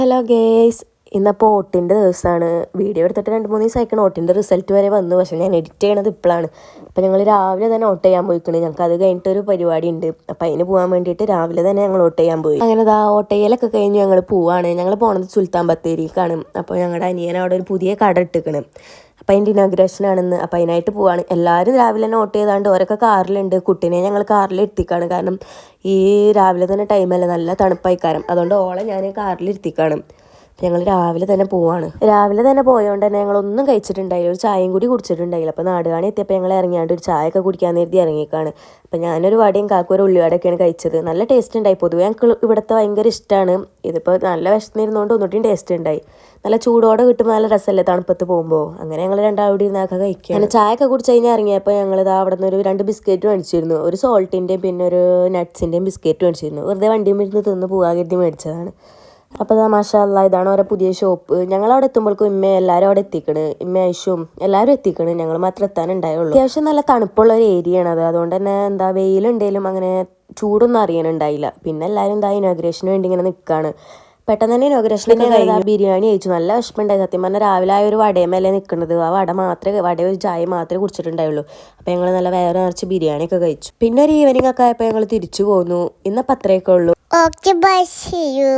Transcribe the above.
Hello guys, ഇന്നപ്പോൾ ഓട്ടിൻ്റെ ദിവസമാണ്. Video എടുത്തിട്ട് 2-3 ദിവസമായിക്കണം. ഓട്ടിൻ്റെ result വരെ വന്നു. പക്ഷേ ഞാൻ എഡിറ്റ് ചെയ്യണത് ഇപ്പോഴാണ്. അപ്പോൾ ഞങ്ങൾ രാവിലെ തന്നെ ഓട്ട് ചെയ്യാൻ പോയിക്കണ്. ഞങ്ങൾക്ക് അത് കഴിഞ്ഞിട്ടൊരു പരിപാടി ഉണ്ട്. അപ്പോൾ അതിന് പോകാൻ വേണ്ടിയിട്ട് രാവിലെ തന്നെ ഞങ്ങൾ ഓട്ട് ചെയ്യാൻ പോയി. അങ്ങനെ ഓട്ട് ചെയ്യലൊക്കെ കഴിഞ്ഞ് ഞങ്ങൾ പോവാണ്. ഞങ്ങൾ പോണത് സുൽത്താൻ ബത്തേരിക്കാണ്. അപ്പോൾ ഞങ്ങളുടെ അനിയൻ അവിടെ ഒരു പുതിയ കട ഇട്ടിക്കണ്. അപ്പോൾ അതിൻ്റെ ഇനോഗ്രേഷൻ ആണെന്ന്. അപ്പോൾ അതിനായിട്ട് പോവാണ്. എല്ലാവരും രാവിലെ തന്നെ ഓട്ട് ചെയ്താണ്ട് ഓരൊക്കെ കാറിലുണ്ട്. കുട്ടീനെ ഞങ്ങൾ കാറിൽ എത്തിക്കാണ്. കാരണം ഈ രാവിലെ തന്നെ ടൈമല്ല, നല്ല തണുപ്പായിക്കാരം. അതുകൊണ്ട് ഓളെ ഞാൻ കാറിൽ ഇരുത്തിക്കാണ്. ഞങ്ങൾ രാവിലെ തന്നെ പോവാണ്. രാവിലെ തന്നെ പോയതുകൊണ്ട് തന്നെ ഞങ്ങളൊന്നും കഴിച്ചിട്ടുണ്ടായില്ല, ഒരു ചായയും കൂടി കുടിച്ചിട്ടുണ്ടായില്ല. അപ്പോൾ നാടുകാണി എത്തിയപ്പോൾ ഞങ്ങൾ ഇറങ്ങിയാണ്ട് ഒരു ചായ ഒക്കെ കുടിക്കാൻ നേരത്തി ഇറങ്ങിക്കാണ്. അപ്പോൾ ഞാനൊരു വടയും കാക്കും ഒരു ഉള്ളിവടയൊക്കെയാണ് കഴിച്ചത്. നല്ല ടേസ്റ്റ് ഉണ്ടായി. പൊതുവേ ഞങ്ങൾക്ക് ഇവിടുത്തെ ഭയങ്കര ഇഷ്ടമാണ്. ഇതിപ്പോൾ നല്ല വിശന്നിരുന്നുകൊണ്ട് ഒന്നുകൂടി ടേസ്റ്റ് ഉണ്ടായി. നല്ല ചൂടോടെ കിട്ടുമ്പോൾ നല്ല രസമല്ലേ തണുപ്പത്ത് പോകുമ്പോൾ. അങ്ങനെ ഞങ്ങൾ രണ്ടാവിടെ ഇരുന്നൊക്കെ കഴിക്കുക. അങ്ങനെ ചായ ഒക്കെ കുടിച്ച് കഴിഞ്ഞാൽ ഇറങ്ങിയപ്പോൾ ഞങ്ങൾ അവിടെ നിന്ന് ഒരു 2 ബിസ്ക്കറ്റ് മേടിച്ചിരുന്നു. ഒരു സോൾട്ടിൻ്റെയും പിന്നെ ഒരു നട്ട്സിൻ്റെയും ബിസ്ക്കറ്റ് മേടിച്ചിരുന്നു. വെറുതെ വണ്ടിയിൽ ഇരുന്ന് തിന്ന് പോകാൻ കരുതി മേടിച്ചതാണ്. അപ്പോൾ മാഷാ അല്ലാ, ഇതാണ് ഓരോ പുതിയ ഷോപ്പ്. ഞങ്ങളവിടെ എത്തുമ്പോഴേക്കും എല്ലാവരും അവിടെ എത്തിക്കണ്. ഐഷും എല്ലാവരും എത്തിക്കണ്. ഞങ്ങൾ മാത്രം എത്താനുണ്ടായുള്ളൂ. അത്യാവശ്യം നല്ല തണുപ്പുള്ള ഒരു ഏരിയ ആണ് അത്. അതുകൊണ്ട് തന്നെ വെയിലുണ്ടെങ്കിലും അങ്ങനെ ചൂടൊന്നും അറിയാനുണ്ടായില്ല. പിന്നെ എല്ലാവരും ഇനോഗ്രേഷന് വേണ്ടി ഇങ്ങനെ നിൽക്കുകയാണ്. പെട്ടെന്ന് തന്നെ ഇനോഗ്രേഷനൊക്കെ കഴിഞ്ഞു. ബിരിയാണി കഴിച്ചു. നല്ല വിശപ്പുണ്ടായി. സത്യം പറഞ്ഞാൽ രാവിലെ ഒരു വടയമല്ലേ നിൽക്കുന്നത്. ആ വട ഒരു ചായ മാത്രമേ കുടിച്ചിട്ടുണ്ടായുള്ളൂ. അപ്പോൾ ഞങ്ങൾ നല്ല വേറെ നിറച്ച് ബിരിയാണിയൊക്കെ കഴിച്ചു. പിന്നെ ഒരു ഈവനിങ് ഒക്കെ ആയപ്പോൾ ഞങ്ങൾ തിരിച്ചു പോന്നു. ഇന്നപ്പോൾ അത്രയൊക്കെ ഉള്ളൂ. Okay, bye. See you.